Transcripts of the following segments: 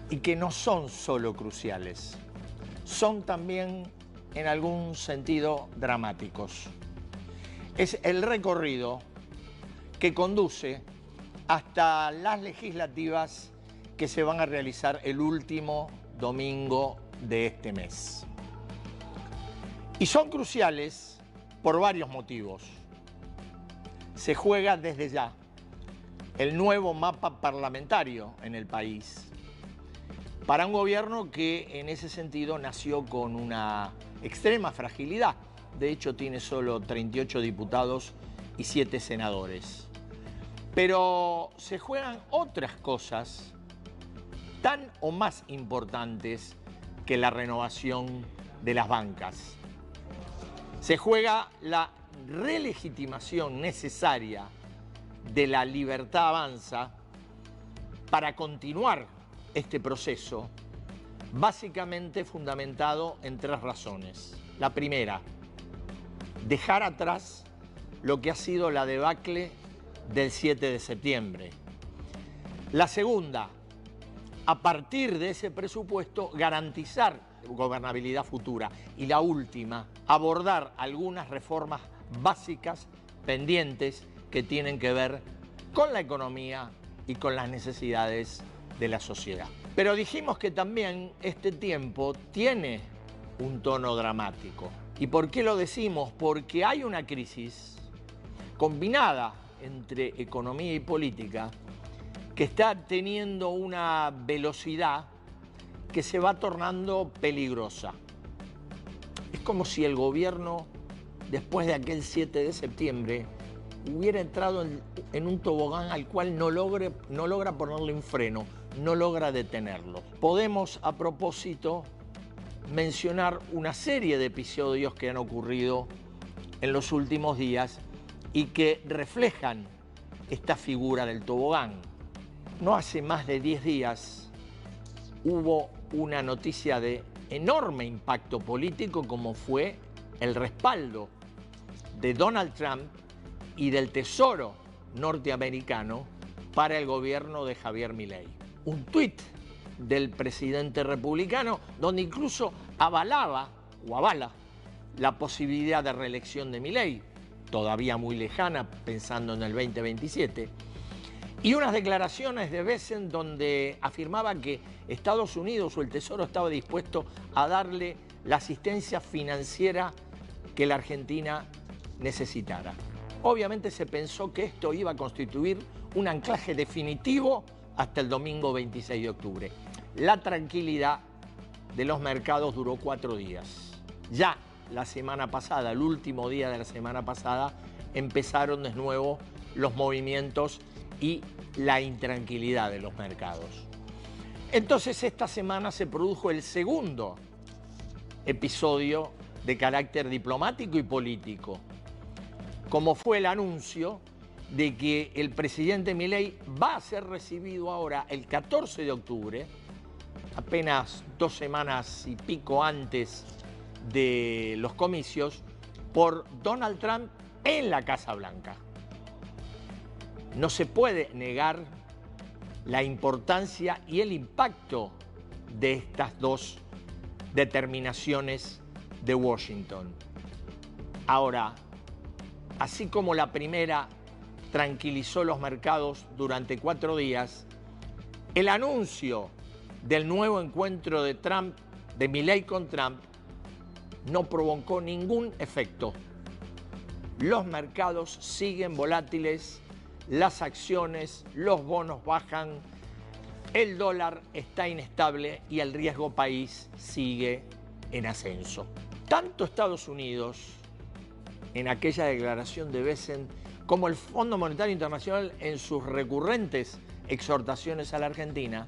y que no son solo cruciales, son también en algún sentido dramáticos. Es el recorrido que conduce hasta las legislativas que se van a realizar el último domingo de este mes. Y son cruciales por varios motivos. Se juega desde ya el nuevo mapa parlamentario en el país para un gobierno que en ese sentido nació con una extrema fragilidad. De hecho, tiene solo 38 diputados y 7 senadores. Pero se juegan otras cosas tan o más importantes que la renovación de las bancas. Se juega la relegitimación necesaria de la Libertad Avanza para continuar este proceso, básicamente fundamentado en 3 razones. La primera, dejar atrás lo que ha sido la debacle del 7 de septiembre. La segunda, a partir de ese presupuesto, garantizar gobernabilidad futura. Y la última, abordar algunas reformas básicas pendientes que tienen que ver con la economía y con las necesidades de la sociedad. Pero dijimos que también este tiempo tiene un tono dramático. ¿Y por qué lo decimos? Porque hay una crisis combinada entre economía y política que está teniendo una velocidad que se va tornando peligrosa. Es como si el gobierno, después de aquel 7 de septiembre, hubiera entrado en un tobogán al cual no logra ponerle un freno, no logra detenerlo. Podemos, a propósito, mencionar una serie de episodios que han ocurrido en los últimos días y que reflejan esta figura del tobogán. No hace más de 10 días hubo una noticia de enorme impacto político como fue el respaldo de Donald Trump y del Tesoro norteamericano para el gobierno de Javier Milei. Un tuit del presidente republicano donde incluso avala la posibilidad de reelección de Milei, todavía muy lejana, pensando en el 2027, y unas declaraciones de Bessent donde afirmaba que Estados Unidos o el Tesoro estaba dispuesto a darle la asistencia financiera que la Argentina necesitara. Obviamente se pensó que esto iba a constituir un anclaje definitivo hasta el domingo 26 de octubre. La tranquilidad de los mercados duró 4 días. Ya la semana pasada, el último día de la semana pasada, empezaron de nuevo los movimientos y la intranquilidad de los mercados. Entonces esta semana se produjo el segundo episodio de carácter diplomático y político, como fue el anuncio de que el presidente Milei va a ser recibido ahora el 14 de octubre, apenas 2 semanas y pico antes de los comicios, por Donald Trump en la Casa Blanca. No se puede negar la importancia y el impacto de estas 2 determinaciones de Washington. Ahora, así como la primera tranquilizó los mercados durante 4 días, el anuncio del nuevo encuentro de Milei con Trump, no provocó ningún efecto. Los mercados siguen volátiles, las acciones, los bonos bajan, el dólar está inestable y el riesgo país sigue en ascenso. Tanto Estados Unidos, en aquella declaración de Bessent, como el Fondo Monetario Internacional en sus recurrentes exhortaciones a la Argentina,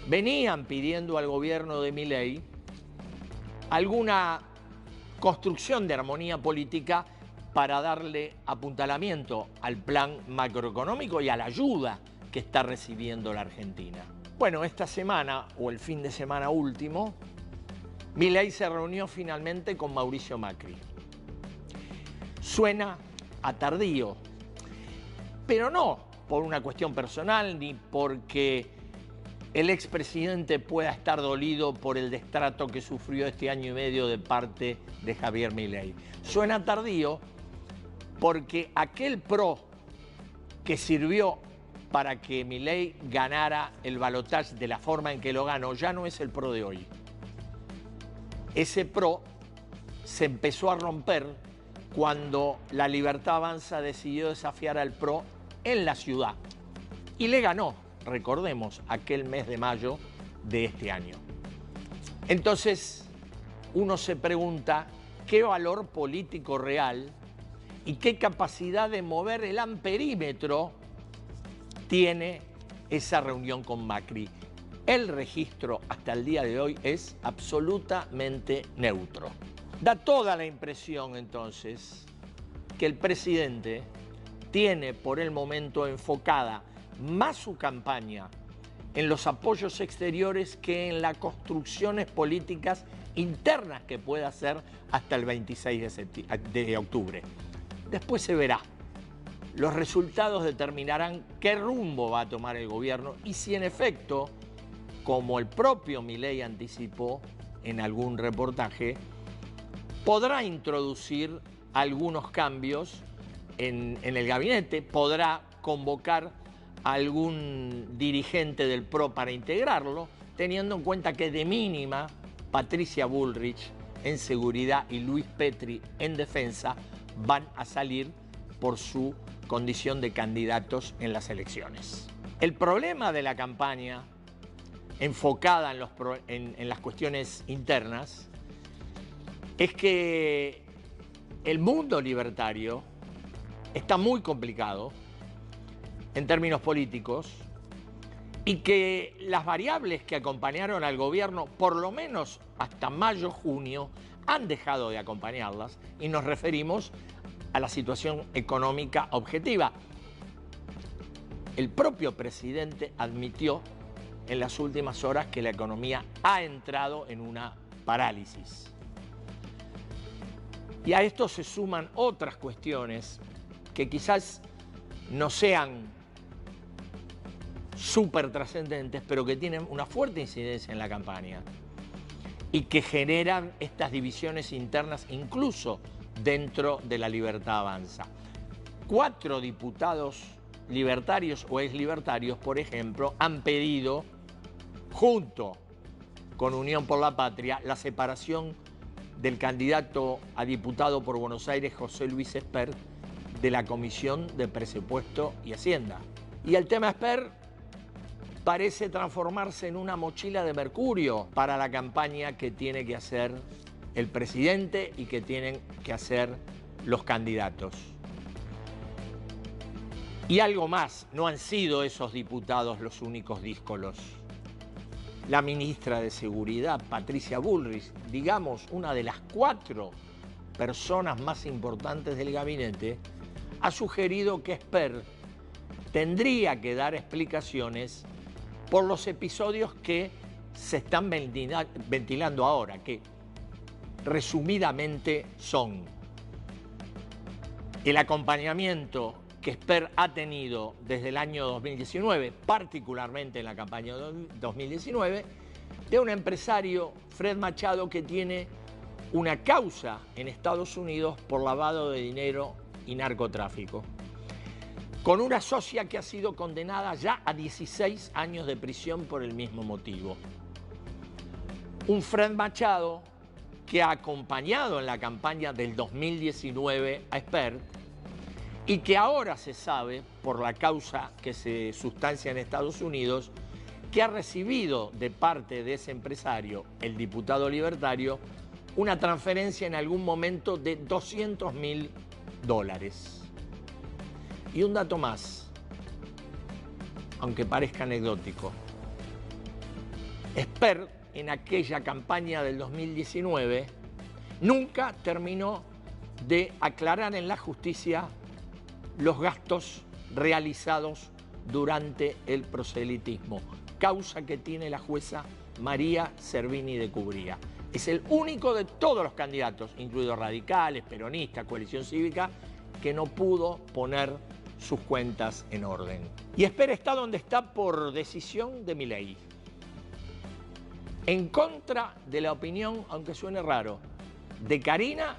venían pidiendo al gobierno de Milei alguna construcción de armonía política para darle apuntalamiento al plan macroeconómico y a la ayuda que está recibiendo la Argentina. Bueno, esta semana, o el fin de semana último, Milei se reunió finalmente con Mauricio Macri. Suena a tardío, pero no por una cuestión personal ni porque el expresidente pueda estar dolido por el destrato que sufrió este año y medio de parte de Javier Milei. Suena tardío porque aquel PRO que sirvió para que Milei ganara el balotaje de la forma en que lo ganó ya no es el PRO de hoy. Ese PRO se empezó a romper cuando la Libertad Avanza decidió desafiar al PRO en la ciudad y le ganó, recordemos, aquel mes de mayo de este año. Entonces, uno se pregunta qué valor político real y qué capacidad de mover el amperímetro tiene esa reunión con Macri. El registro hasta el día de hoy es absolutamente neutro. Da toda la impresión, entonces, que el presidente tiene por el momento enfocada más su campaña en los apoyos exteriores que en las construcciones políticas internas que pueda hacer hasta el 26 de octubre. Después se verá. Los resultados determinarán qué rumbo va a tomar el gobierno y si en efecto, como el propio Milei anticipó en algún reportaje, podrá introducir algunos cambios en el gabinete, podrá convocar a algún dirigente del PRO para integrarlo, teniendo en cuenta que de mínima Patricia Bullrich en seguridad y Luis Petri en defensa van a salir por su condición de candidatos en las elecciones. El problema de la campaña enfocada en las cuestiones internas es que el mundo libertario está muy complicado en términos políticos y que las variables que acompañaron al gobierno, por lo menos hasta mayo-junio, han dejado de acompañarlas y nos referimos a la situación económica objetiva. El propio presidente admitió en las últimas horas que la economía ha entrado en una parálisis. Y a esto se suman otras cuestiones que quizás no sean súper trascendentes, pero que tienen una fuerte incidencia en la campaña y que generan estas divisiones internas incluso dentro de la Libertad Avanza. 4 diputados libertarios o exlibertarios, por ejemplo, han pedido, junto con Unión por la Patria, la separación del candidato a diputado por Buenos Aires, José Luis Espert, de la Comisión de Presupuesto y Hacienda. Y el tema Espert parece transformarse en una mochila de mercurio para la campaña que tiene que hacer el presidente y que tienen que hacer los candidatos. Y algo más, no han sido esos diputados los únicos díscolos. La ministra de Seguridad, Patricia Bullrich, digamos una de las 4 personas más importantes del gabinete, ha sugerido que Espert tendría que dar explicaciones por los episodios que se están ventilando ahora, que resumidamente son el acompañamiento que Espert ha tenido desde el año 2019, particularmente en la campaña 2019, de un empresario, Fred Machado, que tiene una causa en Estados Unidos por lavado de dinero y narcotráfico, con una socia que ha sido condenada ya a 16 años de prisión por el mismo motivo. Un Fred Machado que ha acompañado en la campaña del 2019 a Espert y que ahora se sabe, por la causa que se sustancia en Estados Unidos, que ha recibido de parte de ese empresario, el diputado libertario, una transferencia en algún momento de $200.000. Y un dato más, aunque parezca anecdótico. Espert, en aquella campaña del 2019, nunca terminó de aclarar en la justicia los gastos realizados durante el proselitismo, causa que tiene la jueza María Servini de Cubría. Es el único de todos los candidatos, incluidos radicales, peronistas, coalición cívica, que no pudo poner sus cuentas en orden. Y Espert está donde está por decisión de Milei. en contra de la opinión, aunque suene raro, de Karina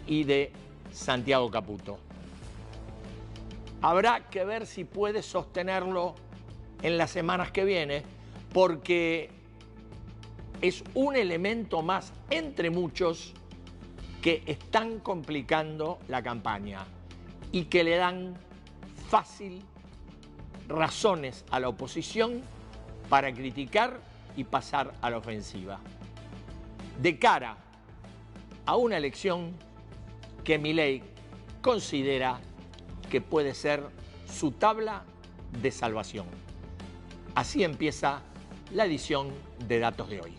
y de Santiago Caputo. Habrá que ver si puede sostenerlo en las semanas que vienen, porque es un elemento más entre muchos que están complicando la campaña y que le dan fácil razones a la oposición para criticar y pasar a la ofensiva. De cara a una elección que Milei considera que puede ser su tabla de salvación. Así empieza la edición de Datos de hoy.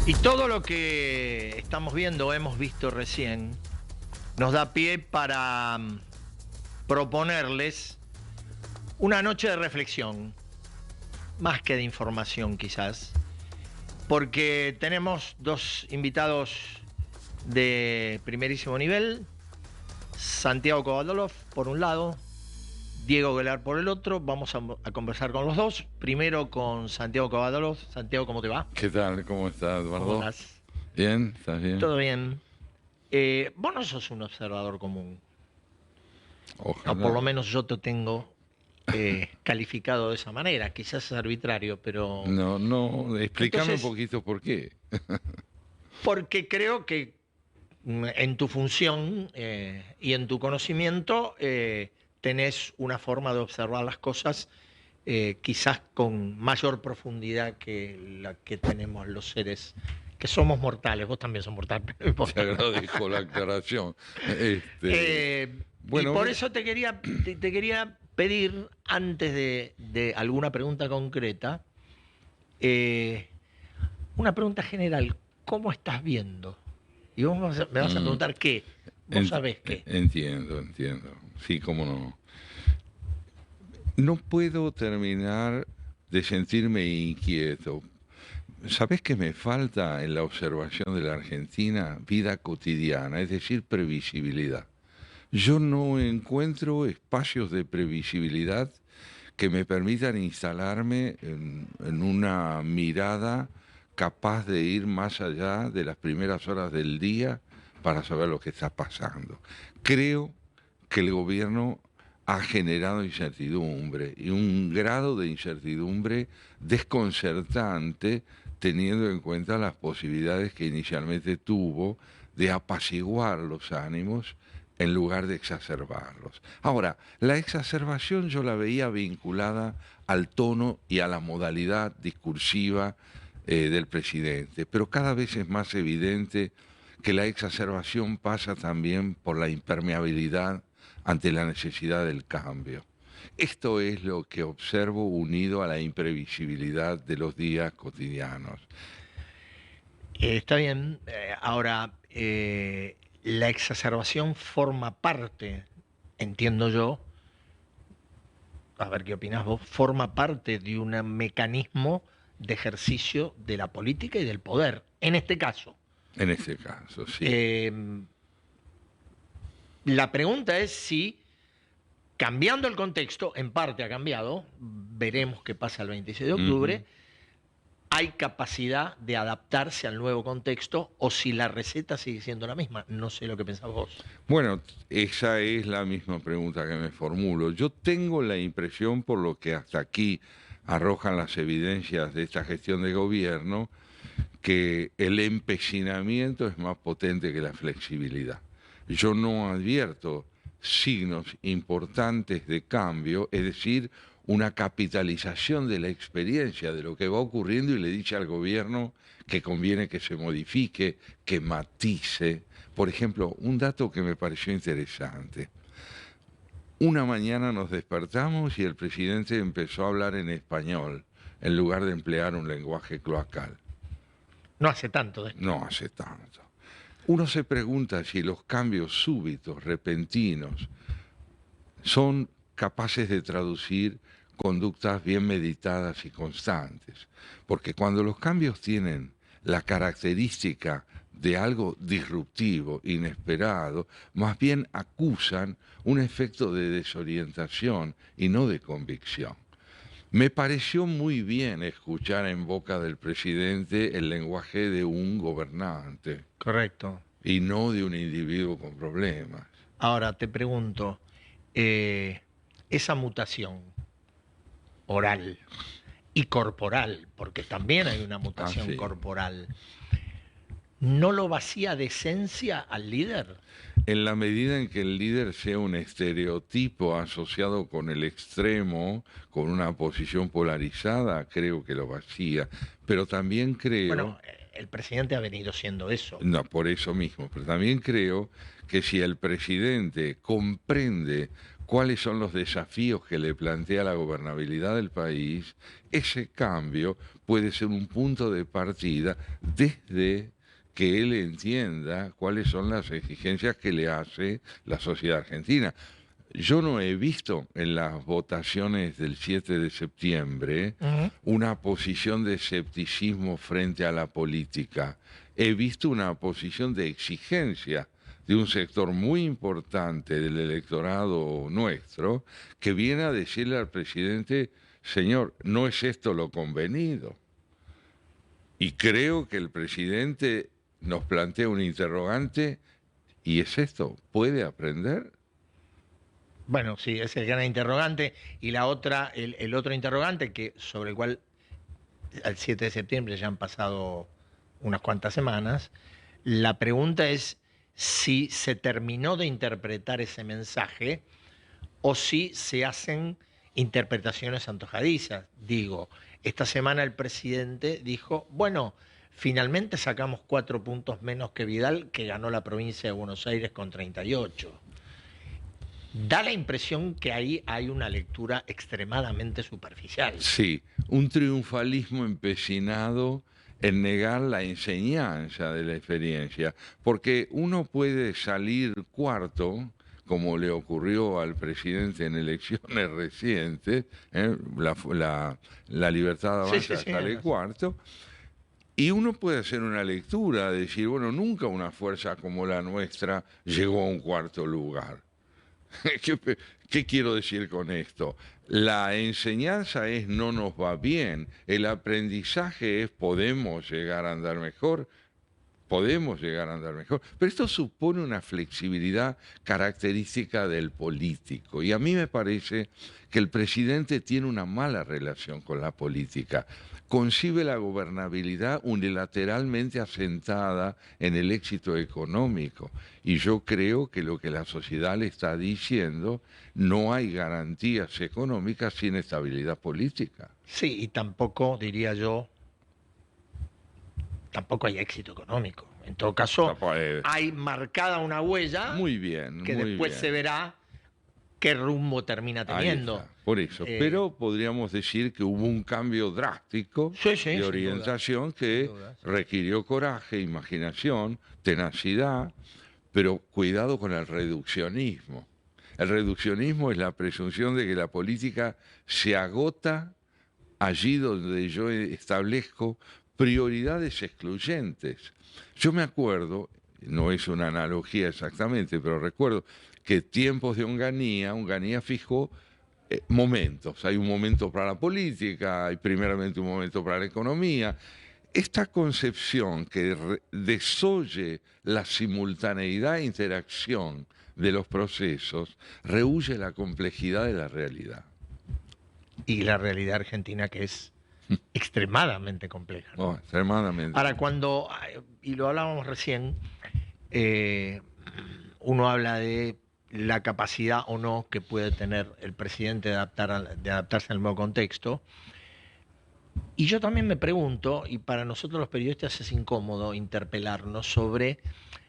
Y todo lo que estamos viendo, hemos visto recién, nos da pie para proponerles una noche de reflexión, más que de información quizás, porque tenemos dos invitados de primerísimo nivel, Santiago Kovadolov por un lado, Diego Guelar por el otro. Vamos a conversar con los dos. Primero con Santiago Kovadolov. Santiago, ¿cómo te va? ¿Qué tal? ¿Cómo estás, Eduardo? ¿Cómo estás? ¿Bien? ¿Estás bien? Todo bien. Vos no sos un observador común. Ojalá. O por lo menos yo te tengo calificado de esa manera. Quizás es arbitrario, pero... No, explícame Entonces, un poquito por qué. Porque creo que en tu función y en tu conocimiento tenés una forma de observar las cosas quizás con mayor profundidad que la que tenemos los seres que somos mortales. Vos también sos mortal. Pero Te agradezco la aclaración. Bueno, y por eso te quería pedir, antes de alguna pregunta concreta, una pregunta general. ¿Cómo estás viendo? Y vos me vas a preguntar qué. Vos sabés qué. Entiendo. Sí, cómo no. No puedo terminar de sentirme inquieto. ¿Sabés qué me falta en la observación de la Argentina? Vida cotidiana, es decir, previsibilidad. Yo no encuentro espacios de previsibilidad que me permitan instalarme en una mirada capaz de ir más allá de las primeras horas del día para saber lo que está pasando. Creo que el gobierno ha generado incertidumbre y un grado de incertidumbre desconcertante teniendo en cuenta las posibilidades que inicialmente tuvo de apaciguar los ánimos en lugar de exacerbarlos. Ahora, la exacerbación yo la veía vinculada al tono y a la modalidad discursiva del presidente, pero cada vez es más evidente que la exacerbación pasa también por la impermeabilidad ante la necesidad del cambio. Esto es lo que observo unido a la imprevisibilidad de los días cotidianos. Está bien. Ahora, la exacerbación forma parte, entiendo yo, a ver qué opinás vos, forma parte de un mecanismo de ejercicio de la política y del poder, en este caso. En este caso, sí. La pregunta es si, cambiando el contexto, en parte ha cambiado, veremos qué pasa el 26 de octubre, hay capacidad de adaptarse al nuevo contexto o si la receta sigue siendo la misma. No sé lo que pensás vos. Bueno, esa es la misma pregunta que me formulo. Yo tengo la impresión, por lo que hasta aquí arrojan las evidencias de esta gestión de gobierno, que el empecinamiento es más potente que la flexibilidad. Yo no advierto signos importantes de cambio, es decir, una capitalización de la experiencia de lo que va ocurriendo y le dice al gobierno que conviene que se modifique, que matice. Por ejemplo, un dato que me pareció interesante. Una mañana nos despertamos y el presidente empezó a hablar en español en lugar de emplear un lenguaje cloacal. No hace tanto de esto. No hace tanto. Uno se pregunta si los cambios súbitos, repentinos, son capaces de traducir conductas bien meditadas y constantes. Porque cuando los cambios tienen la característica de algo disruptivo, inesperado, más bien acusan un efecto de desorientación y no de convicción. Me pareció muy bien escuchar en boca del presidente el lenguaje de un gobernante. Correcto. Y no de un individuo con problemas. Ahora te pregunto, esa mutación oral y corporal, porque también hay una mutación sí. corporal, ¿no lo vacía de esencia al líder? En la medida en que el líder sea un estereotipo asociado con el extremo, con una posición polarizada, creo que lo vacía. Pero también creo... Bueno, el presidente ha venido siendo eso. No, por eso mismo. Pero también creo que si el presidente comprende cuáles son los desafíos que le plantea la gobernabilidad del país, ese cambio puede ser un punto de partida desde que él entienda cuáles son las exigencias que le hace la sociedad argentina. Yo no he visto en las votaciones del 7 de septiembre una posición de escepticismo frente a la política. He visto una posición de exigencia de un sector muy importante del electorado nuestro que viene a decirle al presidente, señor, no es esto lo convenido. Y creo que el presidente nos plantea un interrogante y es esto, ¿puede aprender? Bueno, sí, es el gran interrogante. Y la otra, el otro interrogante sobre el cual al 7 de septiembre ya han pasado unas cuantas semanas, la pregunta es si se terminó de interpretar ese mensaje o si se hacen interpretaciones antojadizas. Digo, esta semana el presidente dijo, bueno, finalmente sacamos 4 puntos menos que Vidal, que ganó la provincia de Buenos Aires con 38. Da la impresión que ahí hay una lectura extremadamente superficial. Sí, un triunfalismo empecinado en negar la enseñanza de la experiencia, porque uno puede salir cuarto, como le ocurrió al presidente en elecciones recientes, la Libertad Avanza sale cuarto, y uno puede hacer una lectura, decir, bueno, nunca una fuerza como la nuestra llegó a un cuarto lugar. ¿Qué quiero decir con esto? La enseñanza es no nos va bien, el aprendizaje es podemos llegar a andar mejor, podemos llegar a andar mejor, pero esto supone una flexibilidad característica del político y a mí me parece que el presidente tiene una mala relación con la política. Concibe la gobernabilidad unilateralmente asentada en el éxito económico. Y yo creo que lo que la sociedad le está diciendo, no hay garantías económicas sin estabilidad política. Sí, y tampoco, diría yo, tampoco hay éxito económico. En todo caso, hay marcada una huella muy bien, que muy después bien. se verá qué rumbo termina teniendo. Por eso, pero podríamos decir que hubo un cambio drástico de orientación que requirió coraje, imaginación, tenacidad, pero cuidado con el reduccionismo. El reduccionismo es la presunción de que la política se agota allí donde yo establezco prioridades excluyentes. Yo me acuerdo, no es una analogía exactamente, pero recuerdo que tiempos de Onganía fijó momentos. Hay un momento para la política, hay primeramente un momento para la economía. Esta concepción que desoye la simultaneidad e interacción de los procesos rehuye la complejidad de la realidad. Y la realidad argentina, que es extremadamente compleja, ¿no? Extremadamente. Ahora, cuando, y lo hablábamos recién, uno habla de la capacidad o no que puede tener el presidente de adaptarse al nuevo contexto. Y yo también me pregunto, y para nosotros los periodistas es incómodo interpelarnos sobre,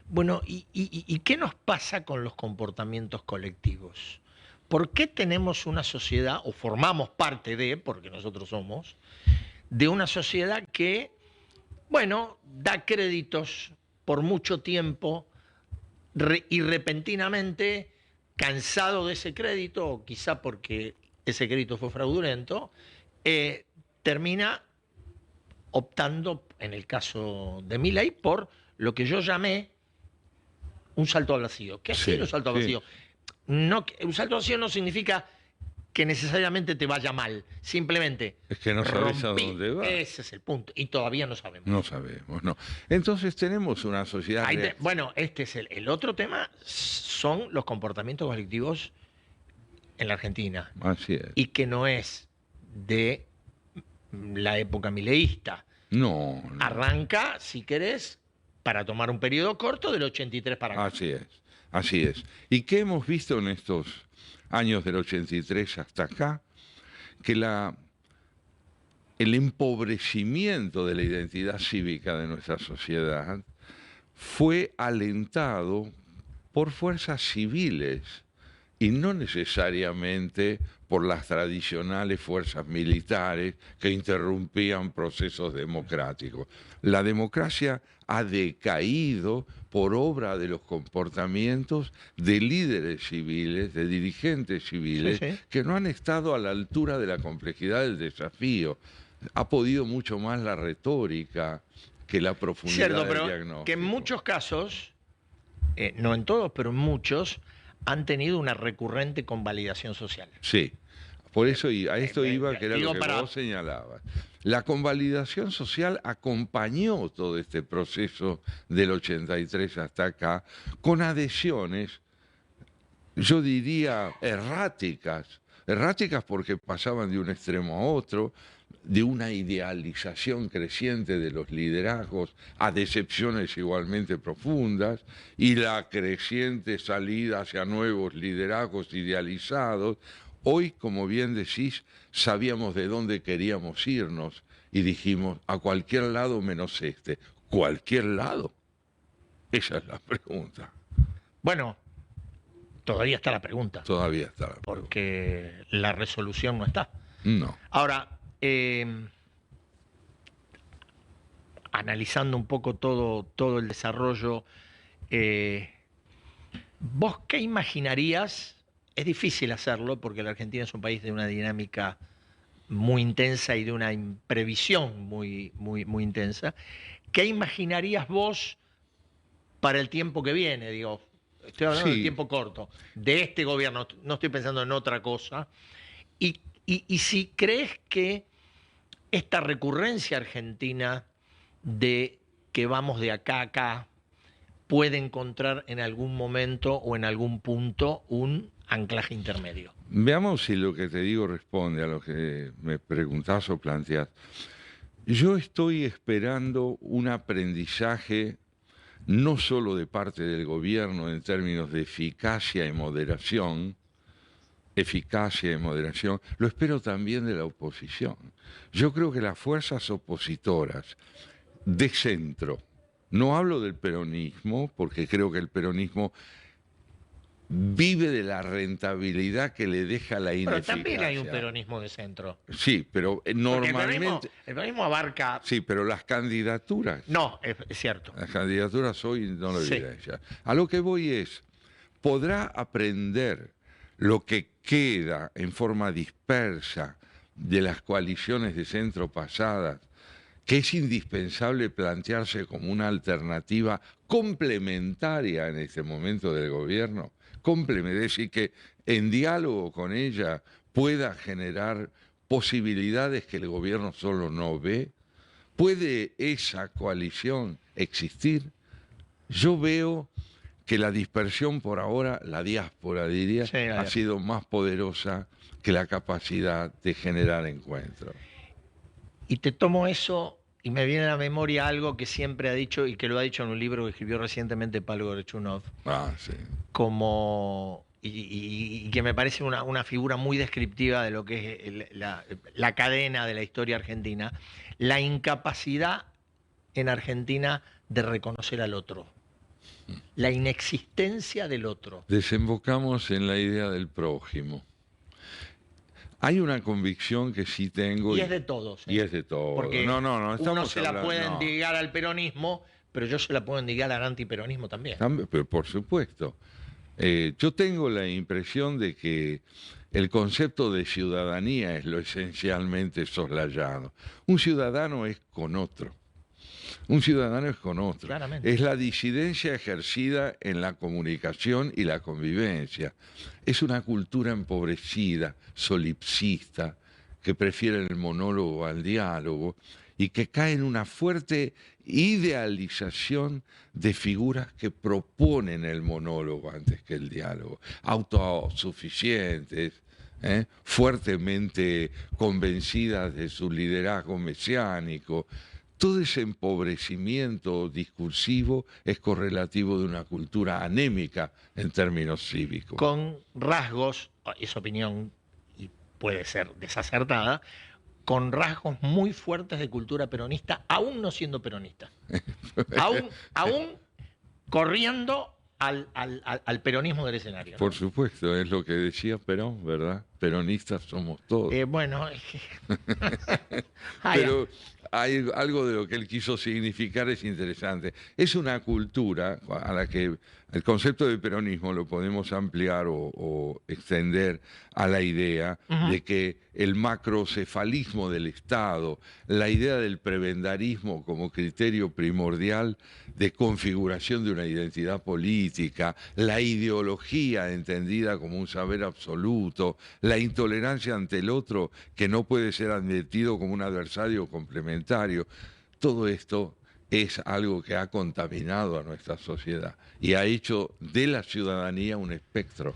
bueno, ¿y qué nos pasa con los comportamientos colectivos? ¿Por qué tenemos una sociedad, o formamos parte de, porque nosotros somos, de una sociedad que, bueno, da créditos por mucho tiempo y repentinamente, cansado de ese crédito, o quizá porque ese crédito fue fraudulento, termina optando, en el caso de Milei, por lo que yo llamé un salto al vacío? ¿Qué es un salto al vacío? No, un salto al vacío no significa que necesariamente te vaya mal, simplemente es que no sabes a dónde va. Ese es el punto, y todavía no sabemos. No sabemos, no. Entonces tenemos una sociedad... Bueno, este es el otro tema, son los comportamientos colectivos en la Argentina. Así es. Y que no es de la época mileísta. No. Arranca, si querés, para tomar un periodo corto, del 83 para acá. Así es. ¿Y qué hemos visto en estos años del 83 hasta acá? Que el empobrecimiento de la identidad cívica de nuestra sociedad fue alentado por fuerzas civiles y no necesariamente por las tradicionales fuerzas militares que interrumpían procesos democráticos. La democracia ha decaído por obra de los comportamientos de líderes civiles, de dirigentes civiles, que no han estado a la altura de la complejidad del desafío. Ha podido mucho más la retórica que la profundidad del diagnóstico. Que en muchos casos, no en todos, pero en muchos, han tenido una recurrente convalidación social. Sí, por eso a esto iba, que era lo que vos señalabas. La convalidación social acompañó todo este proceso del 83 hasta acá, con adhesiones, yo diría, erráticas porque pasaban de un extremo a otro, de una idealización creciente de los liderazgos a decepciones igualmente profundas, y la creciente salida hacia nuevos liderazgos idealizados. Hoy, como bien decís, sabíamos de dónde queríamos irnos y dijimos, a cualquier lado menos este. ¿Cualquier lado? Esa es la pregunta. Bueno, todavía está la pregunta. Todavía está la pregunta. Porque la resolución no está. No. Ahora, analizando un poco todo el desarrollo, ¿vos qué imaginarías? Es difícil hacerlo porque la Argentina es un país de una dinámica muy intensa y de una imprevisión muy intensa. ¿Qué imaginarías vos para el tiempo que viene? Digo, estoy hablando del tiempo corto, de este gobierno, no estoy pensando en otra cosa. Y si crees que esta recurrencia argentina de que vamos de acá a acá puede encontrar en algún momento o en algún punto un anclaje intermedio. Veamos si lo que te digo responde a lo que me preguntás o planteás. Yo estoy esperando un aprendizaje no solo de parte del gobierno en términos de eficacia y moderación, lo espero también de la oposición. Yo creo que las fuerzas opositoras de centro, no hablo del peronismo, porque creo que el peronismo vive de la rentabilidad que le deja la ineficacia. Pero también hay un peronismo de centro. Sí, pero normalmente... El peronismo abarca... Sí, pero las candidaturas... No, es cierto. Las candidaturas hoy no lo diré ya. A lo que voy es, ¿podrá aprender lo que queda en forma dispersa de las coaliciones de centro pasadas, que es indispensable plantearse como una alternativa complementaria en este momento del gobierno? Es decir, que en diálogo con ella pueda generar posibilidades que el gobierno solo no ve? ¿Puede esa coalición existir? Yo veo que la dispersión por ahora, la diáspora diría, Sí, ha sido más poderosa que la capacidad de generar encuentros. Y te tomo eso y me viene a la memoria algo que siempre ha dicho y que lo ha dicho en un libro que escribió recientemente Pablo Gorechunov, Ah, sí. y que me parece una figura muy descriptiva de lo que es la cadena de la historia argentina, la incapacidad en Argentina de reconocer al otro, la inexistencia del otro. Desembocamos en la idea del prójimo. Hay una convicción que sí tengo Y es de todos. y es de todo. Porque No, estamos uno se la hablando, puede no. endilgar al peronismo, pero yo se la puedo endilgar al antiperonismo también. Pero por supuesto. Yo tengo la impresión de que el concepto de ciudadanía es lo esencialmente soslayado. Un ciudadano es con otro. Un ciudadano es con otro. Claramente. Es la disidencia ejercida en la comunicación y la convivencia. Es una cultura empobrecida, solipsista, que prefiere el monólogo al diálogo y que cae en una fuerte idealización de figuras que proponen el monólogo antes que el diálogo, autosuficientes, fuertemente convencidas de su liderazgo mesiánico. Todo ese empobrecimiento discursivo es correlativo de una cultura anémica en términos cívicos. Con rasgos, es opinión y puede ser desacertada, con rasgos muy fuertes de cultura peronista, aún no siendo peronista. aún corriendo al peronismo del escenario, ¿no? Por supuesto, es lo que decía Perón, ¿verdad? Peronistas somos todos. Bueno, pero hay algo de lo que él quiso significar es interesante. Es una cultura a la que el concepto de peronismo lo podemos ampliar o extender a la idea de que el macrocefalismo del Estado, la idea del prebendarismo como criterio primordial de configuración de una identidad política, la ideología entendida como un saber absoluto, la intolerancia ante el otro que no puede ser admitido como un adversario complementario, todo esto es algo que ha contaminado a nuestra sociedad y ha hecho de la ciudadanía un espectro,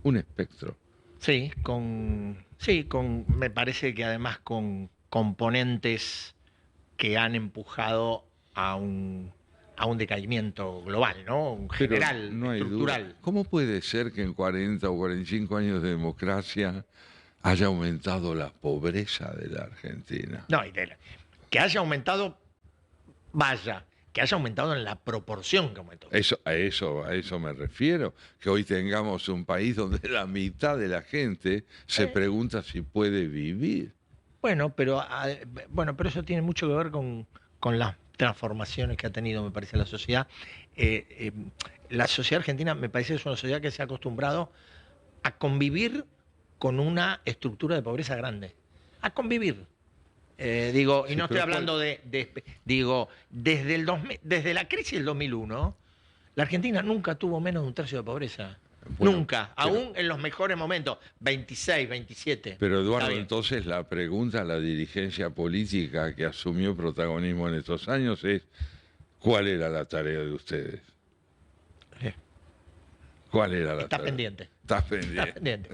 un espectro. Sí, me parece que además con componentes que han empujado a un decaimiento global, ¿no? Un general, pero no hay estructural. duda. ¿Cómo puede ser que en 40 o 45 años de democracia haya aumentado la pobreza de la Argentina? No, que haya aumentado, que haya aumentado en la proporción que aumentó. A eso me refiero, que hoy tengamos un país donde la mitad de la gente se pregunta si puede vivir. Bueno, pero eso tiene mucho que ver con las transformaciones que ha tenido, me parece, la sociedad. La sociedad argentina, me parece, es una sociedad que se ha acostumbrado a convivir con una estructura de pobreza grande. A convivir. Y no estoy hablando desde la crisis del 2001, la Argentina nunca tuvo menos de un tercio de pobreza. Bueno, nunca, aún en los mejores momentos, 26, 27. Pero Eduardo, entonces la pregunta a la dirigencia política que asumió protagonismo en estos años es, ¿cuál era la tarea de ustedes? ¿Cuál era la tarea? Pendiente. Estás pendiente. Está pendiente.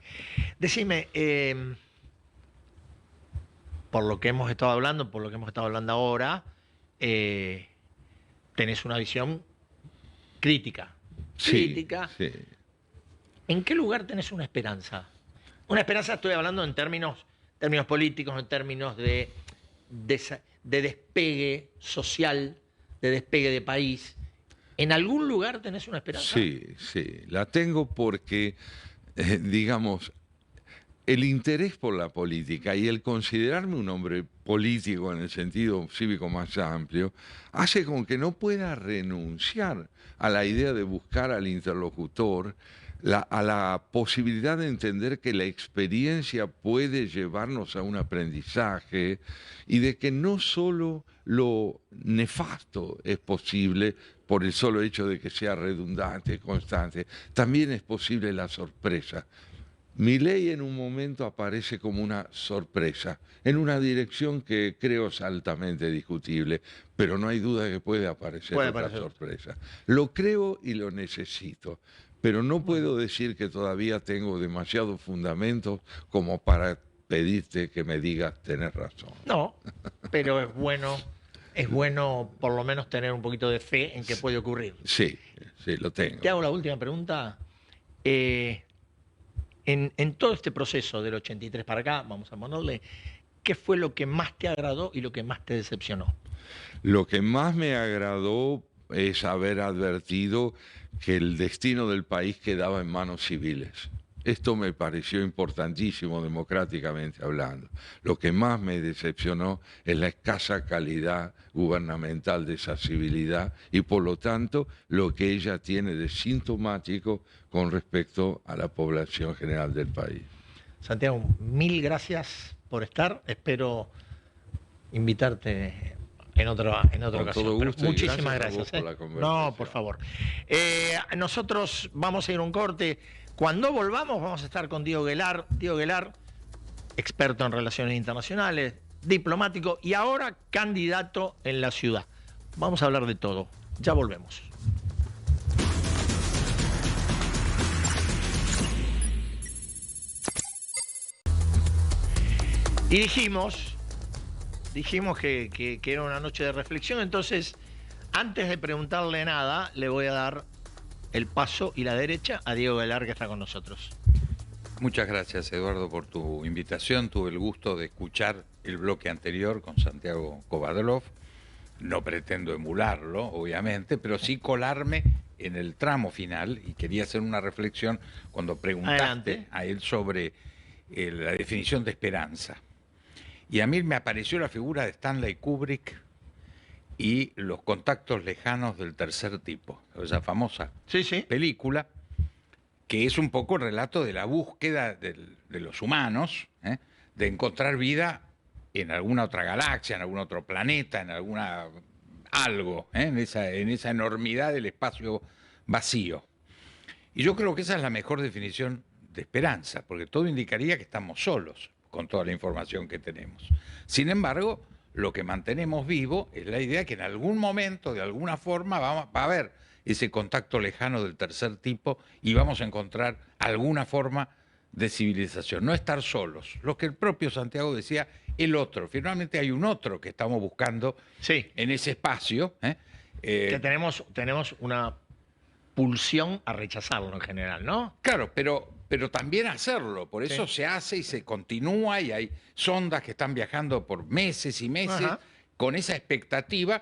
Decime, por lo que hemos estado hablando, ahora, tenés una visión crítica. Sí. ¿En qué lugar tenés una esperanza? Una esperanza, estoy hablando en términos políticos, en términos de despegue social, de despegue de país. ¿En algún lugar tenés una esperanza? Sí, la tengo porque, digamos, el interés por la política y el considerarme un hombre político en el sentido cívico más amplio, hace con que no pueda renunciar a la idea de buscar al interlocutor, a la posibilidad de entender que la experiencia puede llevarnos a un aprendizaje y de que no solo lo nefasto es posible por el solo hecho de que sea redundante, constante, también es posible la sorpresa. Milei en un momento aparece como una sorpresa, en una dirección que creo es altamente discutible, pero no hay duda de que puede aparecer otra sorpresa. Lo creo y lo necesito, pero no puedo decir que todavía tengo demasiados fundamentos como para pedirte que me digas tenés razón. No, pero es bueno por lo menos tener un poquito de fe en que puede ocurrir. Sí, sí, lo tengo. Te hago la última pregunta. En todo este proceso del 83 para acá, vamos a ponerle, ¿qué fue lo que más te agradó y lo que más te decepcionó? Lo que más me agradó es haber advertido que el destino del país quedaba en manos civiles. Esto me pareció importantísimo democráticamente hablando. Lo que más me decepcionó es la escasa calidad gubernamental de esa civilidad y por lo tanto lo que ella tiene de sintomático con respecto a la población general del país. Santiago, mil gracias por estar. Espero invitarte en otra ocasión. Todo gusto. Muchísimas gracias. Por la conversación. No, por favor. Nosotros vamos a ir a un corte. Cuando volvamos vamos a estar con Diego Guelar. Diego Guelar, experto en relaciones internacionales, diplomático y ahora candidato en la ciudad. Vamos a hablar de todo. Ya volvemos. Y dijimos que era una noche de reflexión, entonces, antes de preguntarle nada, le voy a dar el paso y la derecha a Diego Guelar, que está con nosotros. Muchas gracias, Eduardo, por tu invitación. Tuve el gusto de escuchar el bloque anterior con Santiago Kovadlov. No pretendo emularlo, obviamente, pero sí colarme en el tramo final, y quería hacer una reflexión cuando preguntaste Adelante. a él sobre la definición de esperanza. Y a mí me apareció la figura de Stanley Kubrick y los contactos lejanos del tercer tipo, esa famosa película, que es un poco el relato de la búsqueda de los humanos, de encontrar vida en alguna otra galaxia, en algún otro planeta, en alguna algo, en esa enormidad del espacio vacío. Y yo creo que esa es la mejor definición de esperanza, porque todo indicaría que estamos solos con toda la información que tenemos. Sin embargo, lo que mantenemos vivo es la idea que en algún momento, de alguna forma, va a haber ese contacto lejano del tercer tipo y vamos a encontrar alguna forma de civilización. No estar solos. Lo que el propio Santiago decía, el otro. Finalmente hay un otro que estamos buscando en ese espacio. Que tenemos una pulsión a rechazarlo en general, ¿no? Claro, pero también hacerlo. Por eso se hace y se continúa y hay sondas que están viajando por meses y meses con esa expectativa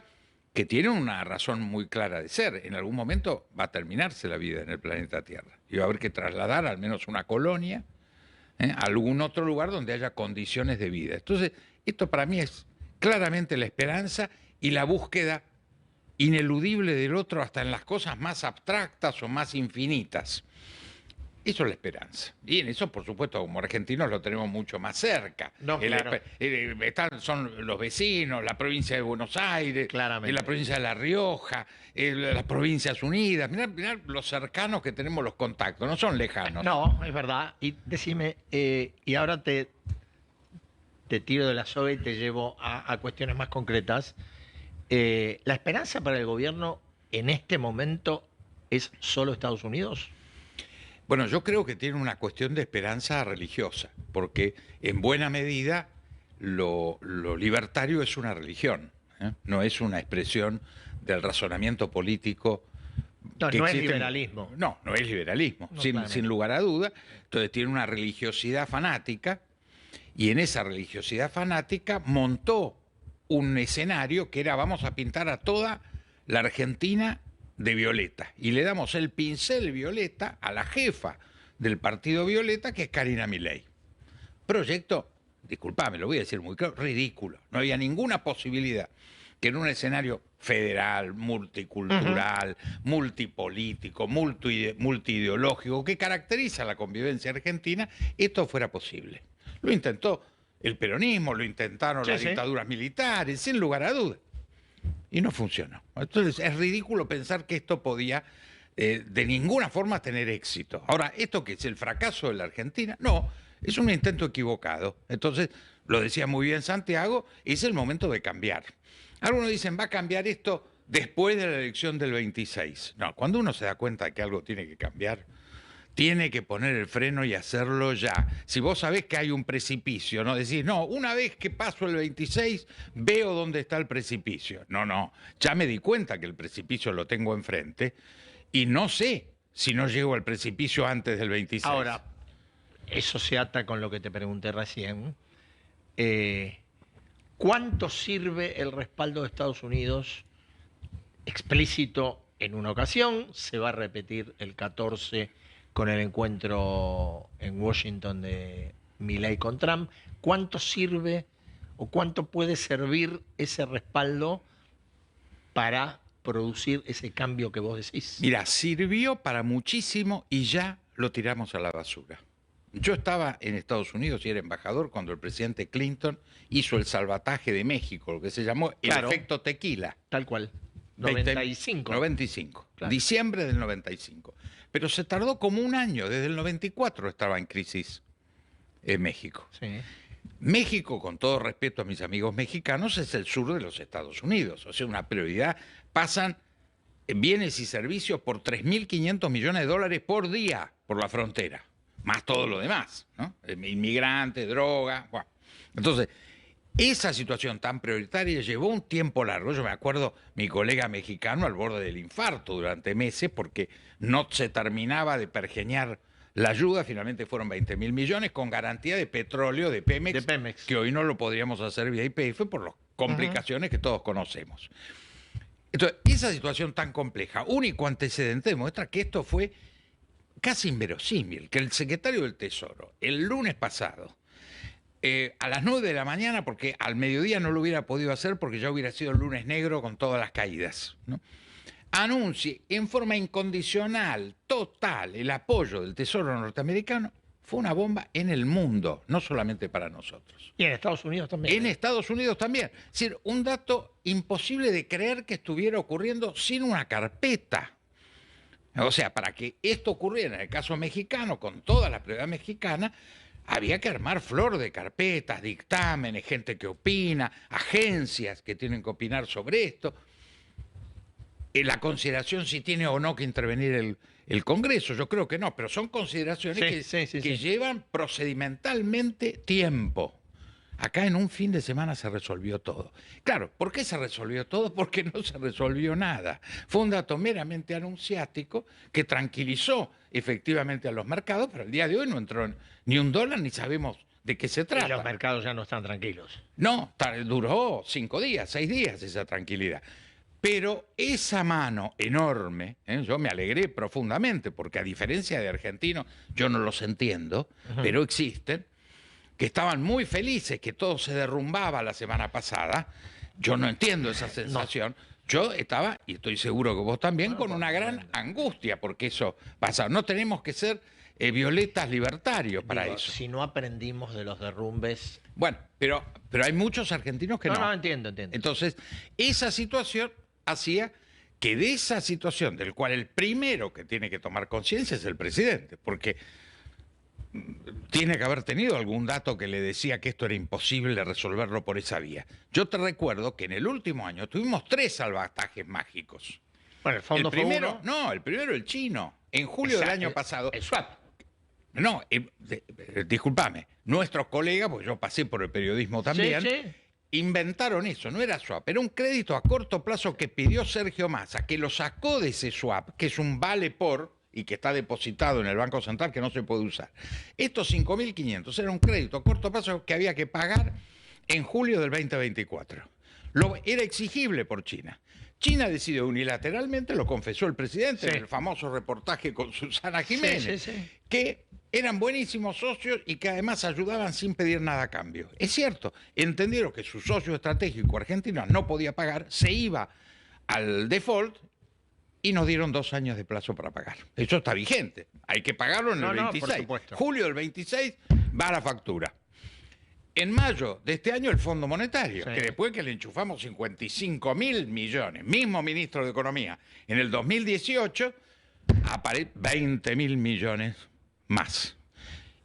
que tiene una razón muy clara de ser. En algún momento va a terminarse la vida en el planeta Tierra y va a haber que trasladar al menos una colonia a algún otro lugar donde haya condiciones de vida. Entonces, esto para mí es claramente la esperanza y la búsqueda ineludible del otro hasta en las cosas más abstractas o más infinitas. Eso es la esperanza. Y en eso, por supuesto, como argentinos lo tenemos mucho más cerca. No, claro. Son los vecinos, la provincia de Buenos Aires, claramente, la provincia de La Rioja, las Provincias Unidas. Mirá los cercanos que tenemos, los contactos, no son lejanos. No, es verdad. Y decime, y ahora te tiro de la soga y te llevo a cuestiones más concretas. ¿La esperanza para el gobierno en este momento es solo Estados Unidos? Bueno, yo creo que tiene una cuestión de esperanza religiosa, porque en buena medida lo libertario es una religión, no es una expresión del razonamiento político. No es liberalismo. No es liberalismo, sin lugar a duda. Entonces tiene una religiosidad fanática, y en esa religiosidad fanática montó un escenario que era: vamos a pintar a toda la Argentina de violeta, y le damos el pincel violeta a la jefa del partido violeta, que es Karina Milei. Proyecto, disculpame, lo voy a decir muy claro, ridículo. No había ninguna posibilidad que en un escenario federal, multicultural, multipolítico, multiideológico, que caracteriza la convivencia argentina, esto fuera posible. Lo intentó el peronismo, lo intentaron las dictaduras militares, sin lugar a dudas. Y no funcionó. Entonces es ridículo pensar que esto podía de ninguna forma tener éxito. Ahora, ¿esto qué es el fracaso de la Argentina? No, es un intento equivocado. Entonces, lo decía muy bien Santiago, es el momento de cambiar. Algunos dicen, va a cambiar esto después de la elección del 26. No, cuando uno se da cuenta de que algo tiene que cambiar, tiene que poner el freno y hacerlo ya. Si vos sabés que hay un precipicio, no decís, no, una vez que paso el 26, veo dónde está el precipicio. No, ya me di cuenta que el precipicio lo tengo enfrente y no sé si no llego al precipicio antes del 26. Ahora, eso se ata con lo que te pregunté recién. ¿Cuánto sirve el respaldo de Estados Unidos explícito en una ocasión? Se va a repetir el 14 con el encuentro en Washington de Milei con Trump. ¿Cuánto sirve o cuánto puede servir ese respaldo para producir ese cambio que vos decís? Mira, sirvió para muchísimo y ya lo tiramos a la basura. Yo estaba en Estados Unidos y era embajador cuando el presidente Clinton hizo el salvataje de México, lo que se llamó el efecto tequila. Tal cual. 95. 95. Claro. Diciembre del 95. Pero se tardó como un año, desde el 94 estaba en crisis en México. Sí. México, con todo respeto a mis amigos mexicanos, es el sur de los Estados Unidos. O sea, una prioridad. Pasan bienes y servicios por 3.500 millones de dólares por día por la frontera, más todo lo demás, ¿no? Inmigrantes, droga. Bueno. Entonces, esa situación tan prioritaria llevó un tiempo largo. Yo me acuerdo, mi colega mexicano al borde del infarto durante meses porque no se terminaba de pergeñar la ayuda. Finalmente fueron 20.000 millones con garantía de petróleo de Pemex, que hoy no lo podríamos hacer vía YPF por las complicaciones que todos conocemos. Entonces, esa situación tan compleja, único antecedente, demuestra que esto fue casi inverosímil, que el secretario del Tesoro, el lunes pasado, a las 9 de la mañana, porque al mediodía no lo hubiera podido hacer porque ya hubiera sido el lunes negro con todas las caídas, ¿no?, anuncie en forma incondicional, total, el apoyo del Tesoro norteamericano, fue una bomba en el mundo, no solamente para nosotros. Y en Estados Unidos también. En Estados Unidos también. Es decir, un dato imposible de creer que estuviera ocurriendo sin una carpeta. O sea, para que esto ocurriera en el caso mexicano, con toda la prioridad mexicana, había que armar flor de carpetas, dictámenes, gente que opina, agencias que tienen que opinar sobre esto. La consideración si tiene o no que intervenir el Congreso, yo creo que no, pero son consideraciones que llevan procedimentalmente tiempo. Acá en un fin de semana se resolvió todo. Claro, ¿por qué se resolvió todo? Porque no se resolvió nada. Fue un dato meramente anunciático que tranquilizó efectivamente a los mercados, pero el día de hoy no entró ni un dólar ni sabemos de qué se trata. Y los mercados ya no están tranquilos. No, duró 5 días, 6 días esa tranquilidad. Pero esa mano enorme, yo me alegré profundamente, porque a diferencia de argentinos, yo no los entiendo, pero existen, que estaban muy felices, que todo se derrumbaba la semana pasada. Yo no entiendo esa sensación. No. Yo estaba, y estoy seguro que vos también, con una gran angustia, porque eso pasa. No tenemos que ser violetas libertarios para eso. Si no aprendimos de los derrumbes... Bueno, pero hay muchos argentinos que no. No, entiendo. Entonces, esa situación hacía que de esa situación, del cual el primero que tiene que tomar conciencia es el presidente, porque tiene que haber tenido algún dato que le decía que esto era imposible resolverlo por esa vía. Yo te recuerdo que en el último año tuvimos 3 salvatajes mágicos. Bueno, el fondo primero, fue uno. No, el primero el chino, en julio del año pasado. El swap. No, discúlpame, nuestros colegas, porque yo pasé por el periodismo también, inventaron eso, no era swap, era un crédito a corto plazo que pidió Sergio Massa, que lo sacó de ese swap, que es un vale por, y que está depositado en el Banco Central, que no se puede usar. Estos 5.500 era un crédito a corto plazo que había que pagar en julio del 2024. Era exigible por China. China decidió unilateralmente, lo confesó el presidente en el famoso reportaje con Susana Jiménez, que eran buenísimos socios y que además ayudaban sin pedir nada a cambio. Es cierto, entendieron que su socio estratégico argentino no podía pagar, se iba al default y nos dieron 2 años de plazo para pagar. Eso está vigente, hay que pagarlo en el 26. Por supuesto. Julio del 26 va la factura. En mayo de este año el Fondo Monetario, que después que le enchufamos 55.000 millones, mismo ministro de Economía, en el 2018, 20.000 millones más.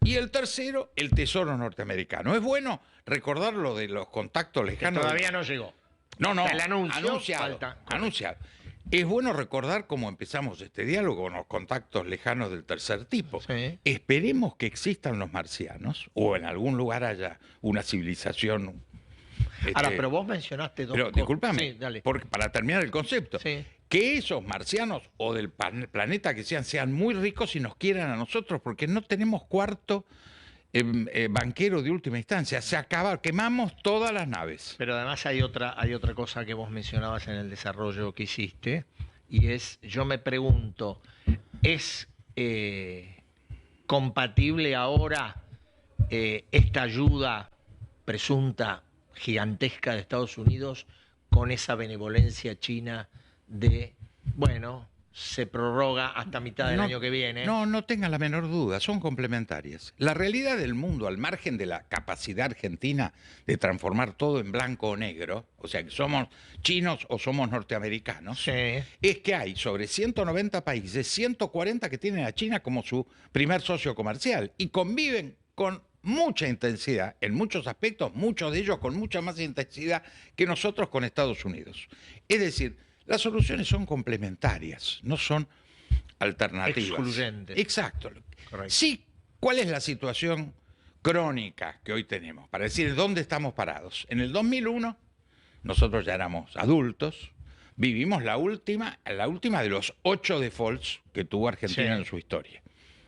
Y el tercero, el Tesoro norteamericano. Es bueno recordar lo de los contactos Que lejanos. todavía no llegó. No, El anuncio, anunciado. falta. Anunciado. Es bueno recordar cómo empezamos este diálogo con los contactos lejanos del tercer tipo. Sí. Esperemos que existan los marcianos o en algún lugar haya una civilización. Ahora, pero vos mencionaste dos Pero cosas. discúlpame, Sí, dale. porque para terminar el concepto, Sí. que esos marcianos o del planeta que sean muy ricos y nos quieran a nosotros, porque no tenemos cuarto banquero de última instancia. Se acaba, quemamos todas las naves. Pero además hay otra cosa que vos mencionabas en el desarrollo que hiciste, y es, yo me pregunto, ¿es compatible ahora esta ayuda presunta gigantesca de Estados Unidos con esa benevolencia china de, bueno, se prorroga hasta mitad del año que viene? No tengan la menor duda, son complementarias. La realidad del mundo, al margen de la capacidad argentina de transformar todo en blanco o negro, o sea, que somos chinos o somos norteamericanos, Sí. es que hay sobre 190 países, 140 que tienen a China como su primer socio comercial y conviven con mucha intensidad, en muchos aspectos, muchos de ellos con mucha más intensidad que nosotros con Estados Unidos. Es decir, las soluciones son complementarias, no son alternativas. Excluyentes. Exacto. Correcto. Sí, ¿cuál es la situación crónica que hoy tenemos? Para decir dónde estamos parados. En el 2001, nosotros ya éramos adultos, vivimos la última de los 8 defaults que tuvo Argentina Sí. en su historia.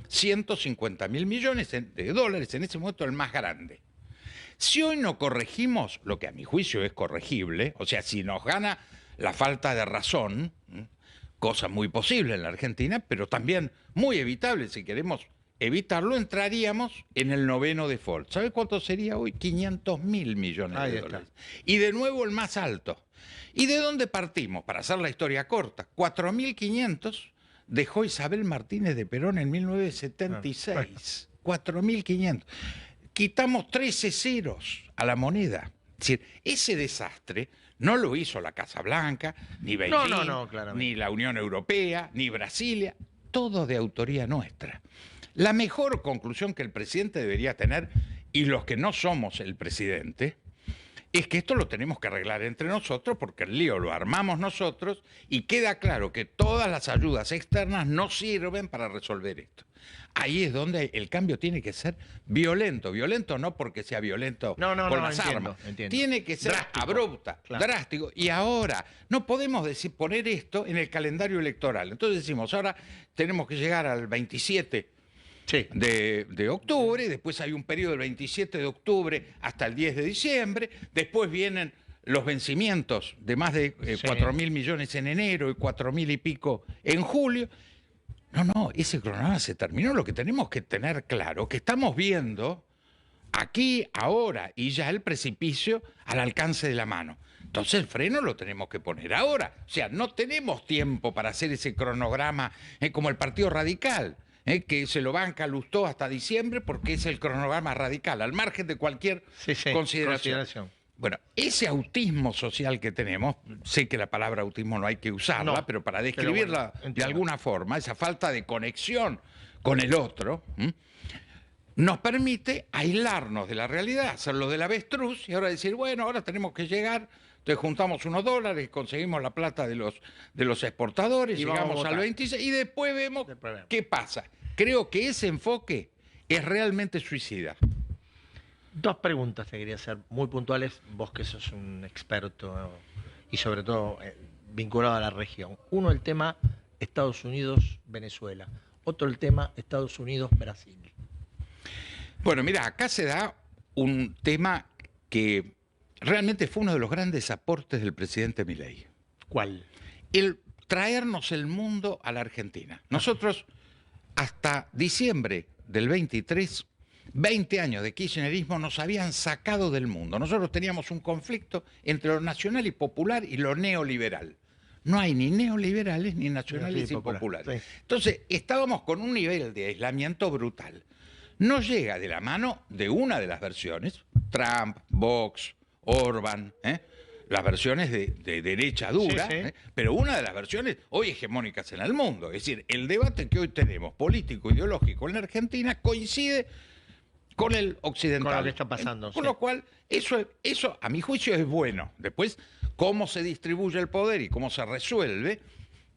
150.000 millones de dólares, en ese momento el más grande. Si hoy no corregimos lo que a mi juicio es corregible, o sea, si nos gana la falta de razón, cosa muy posible en la Argentina, pero también muy evitable, si queremos evitarlo, entraríamos en el 9º default. ¿Sabe cuánto sería hoy? 500.000 millones Ahí de está. dólares. Y de nuevo el más alto. ¿Y de dónde partimos? Para hacer la historia corta, 4.500 dejó Isabel Martínez de Perón en 1976. 4.500. Quitamos 13 ceros a la moneda. Es decir, ese desastre no lo hizo la Casa Blanca, ni Beijing, claramente. ni la Unión Europea, ni Brasilia, todo de autoría nuestra. La mejor conclusión que el presidente debería tener, y los que no somos el presidente, es que esto lo tenemos que arreglar entre nosotros porque el lío lo armamos nosotros y queda claro que todas las ayudas externas no sirven para resolver esto. Ahí es donde el cambio tiene que ser violento. Violento no porque sea violento con las armas. Entiendo. Tiene que ser Drástico, abrupta, claro. drástico. Y ahora no podemos poner esto en el calendario electoral. Entonces decimos, ahora tenemos que llegar al 27 Sí. de octubre, después hay un periodo del 27 de octubre hasta el 10 de diciembre, después vienen los vencimientos de más de 4.000 millones en enero y 4.000 y pico en julio. No, ese cronograma se terminó. Lo que tenemos que tener claro que estamos viendo aquí, ahora y ya el precipicio al alcance de la mano. Entonces el freno lo tenemos que poner ahora. O sea, no tenemos tiempo para hacer ese cronograma como el Partido Radical, que se lo banca Lustó hasta diciembre porque es el cronograma radical, al margen de cualquier consideración. Bueno, ese autismo social que tenemos, sé que la palabra autismo no hay que usarla, No, pero para describirla de alguna forma, esa falta de conexión con el otro, nos permite aislarnos de la realidad, hacerlo del avestruz y ahora decir, bueno, ahora tenemos que llegar, entonces juntamos unos dólares, conseguimos la plata de los exportadores, Y llegamos al 26 y después vemos qué pasa. Creo que ese enfoque es realmente suicida. Dos preguntas te quería hacer, muy puntuales, vos que sos un experto y sobre todo vinculado a la región. Uno, el tema Estados Unidos-Venezuela. Otro, el tema Estados Unidos-Brasil. Bueno, mira, acá se da un tema que realmente fue uno de los grandes aportes del presidente Milei. ¿Cuál? El traernos el mundo a la Argentina. Nosotros, hasta diciembre del 23, 20 años de kirchnerismo nos habían sacado del mundo. Nosotros teníamos un conflicto entre lo nacional y popular y lo neoliberal. No hay ni neoliberales ni nacionales ni populares. Sí. Entonces, estábamos con un nivel de aislamiento brutal. No llega de la mano de una de las versiones, Trump, Vox, Orban, las versiones de derecha dura, Sí, sí. pero una de las versiones hoy hegemónicas en el mundo. Es decir, el debate que hoy tenemos, político, ideológico en la Argentina, coincide con el occidental. Con lo que está pasando, Con sí. lo cual, eso a mi juicio es bueno. Después, cómo se distribuye el poder y cómo se resuelve,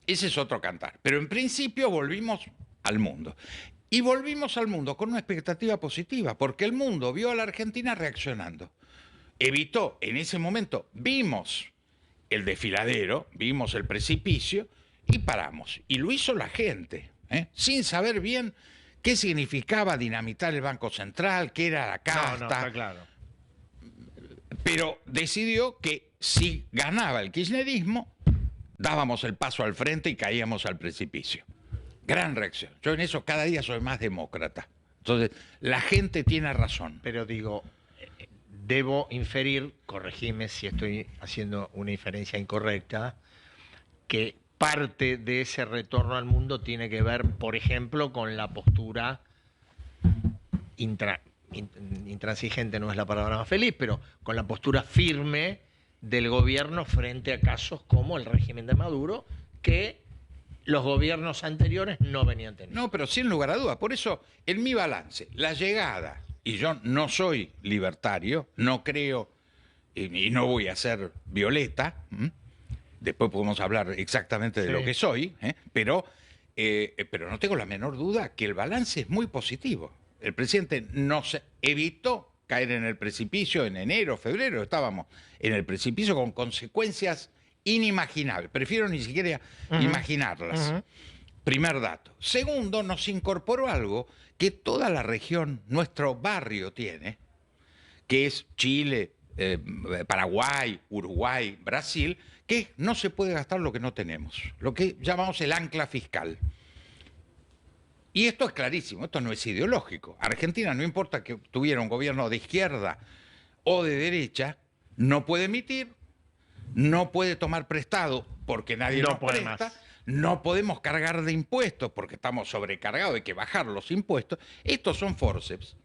ese es otro cantar. Pero en principio volvimos al mundo. Y volvimos al mundo con una expectativa positiva, porque el mundo vio a la Argentina reaccionando. Evitó, en ese momento, vimos el desfiladero, vimos el precipicio y paramos. Y lo hizo la gente, sin saber bien qué significaba dinamitar el Banco Central, qué era la casta. No, está claro. Pero decidió que si ganaba el kirchnerismo, dábamos el paso al frente y caíamos al precipicio. Gran reacción. Yo en eso cada día soy más demócrata. Entonces, la gente tiene razón. Pero digo, debo inferir, corregime si estoy haciendo una inferencia incorrecta, que parte de ese retorno al mundo tiene que ver, por ejemplo, con la postura intransigente, no es la palabra más feliz, pero con la postura firme del gobierno frente a casos como el régimen de Maduro, que los gobiernos anteriores no venían teniendo. No, pero sin lugar a dudas. Por eso, en mi balance, la llegada, y yo no soy libertario, no creo, y no voy a ser violeta, después podemos hablar exactamente de lo que soy, pero no tengo la menor duda que el balance es muy positivo. El presidente nos evitó caer en el precipicio en enero, febrero, estábamos en el precipicio con consecuencias inimaginables. Prefiero ni siquiera imaginarlas. Primer dato. Segundo, nos incorporó algo que toda la región, nuestro barrio tiene, que es Chile, Paraguay, Uruguay, Brasil, que no se puede gastar lo que no tenemos, lo que llamamos el ancla fiscal. Y esto es clarísimo, esto no es ideológico. Argentina, no importa que tuviera un gobierno de izquierda o de derecha, no puede emitir, no puede tomar prestado porque nadie nos presta, más. No podemos cargar de impuestos porque estamos sobrecargados, hay que bajar los impuestos. Estos son fórceps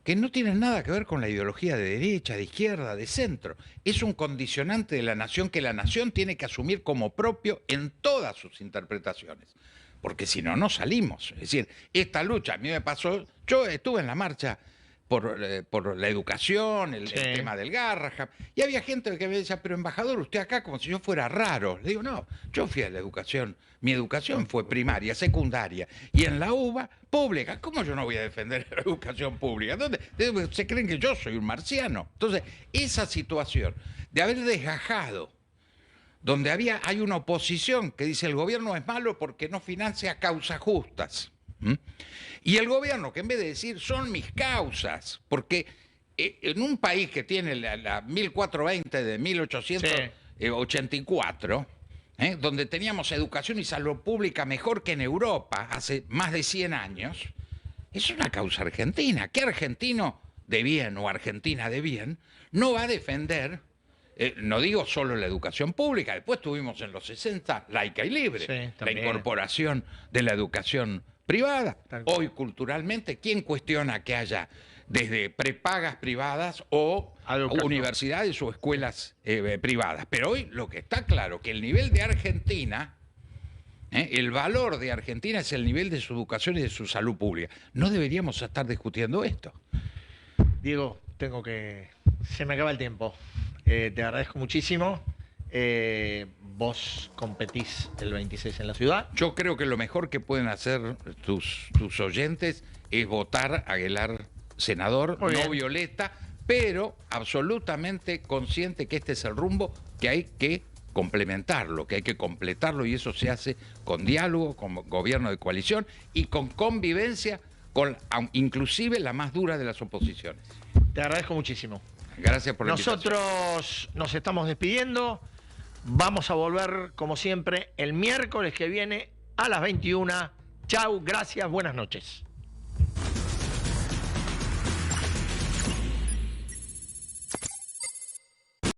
que no tienen nada que ver con la ideología de derecha, de izquierda, de centro. Es un condicionante de la nación que la nación tiene que asumir como propio en todas sus interpretaciones. Porque si no, no salimos. Es decir, esta lucha, a mí me pasó, yo estuve en la marcha por la educación, el tema del Garrahan, y había gente que me decía, pero embajador, usted acá como si yo fuera raro. Le digo, no, yo fui a la educación, mi educación fue primaria, secundaria, y en la UBA, pública. ¿Cómo yo no voy a defender la educación pública? ¿Dónde? ¿Se creen que yo soy un marciano? Entonces, esa situación de haber desgajado, donde hay una oposición que dice el gobierno es malo porque no financia causas justas. Y el gobierno que en vez de decir son mis causas, porque en un país que tiene la 1420 de 1884, donde teníamos educación y salud pública mejor que en Europa hace más de 100 años, es una causa argentina. ¿Qué argentino de bien o argentina de bien no va a defender? No digo solo la educación pública, después tuvimos en los 60 laica y libre, la incorporación de la educación privada. Hoy culturalmente, ¿quién cuestiona que haya desde prepagas privadas o universidades o escuelas privadas? Pero hoy lo que está claro, que el nivel de Argentina, el valor de Argentina es el nivel de su educación y de su salud pública. No deberíamos estar discutiendo esto. Diego, se me acaba el tiempo. Te agradezco muchísimo. Vos competís el 26 en la ciudad. Yo creo que lo mejor que pueden hacer tus oyentes es votar a Aguilar senador, no Violeta, pero absolutamente consciente que este es el rumbo, que hay que complementarlo, que hay que completarlo, y eso se hace con diálogo, con gobierno de coalición y con convivencia con inclusive la más dura de las oposiciones. Te agradezco muchísimo. Gracias por la invitación. Nosotros nos estamos despidiendo. Vamos a volver, como siempre, el miércoles que viene a las 21. Chau, gracias, buenas noches.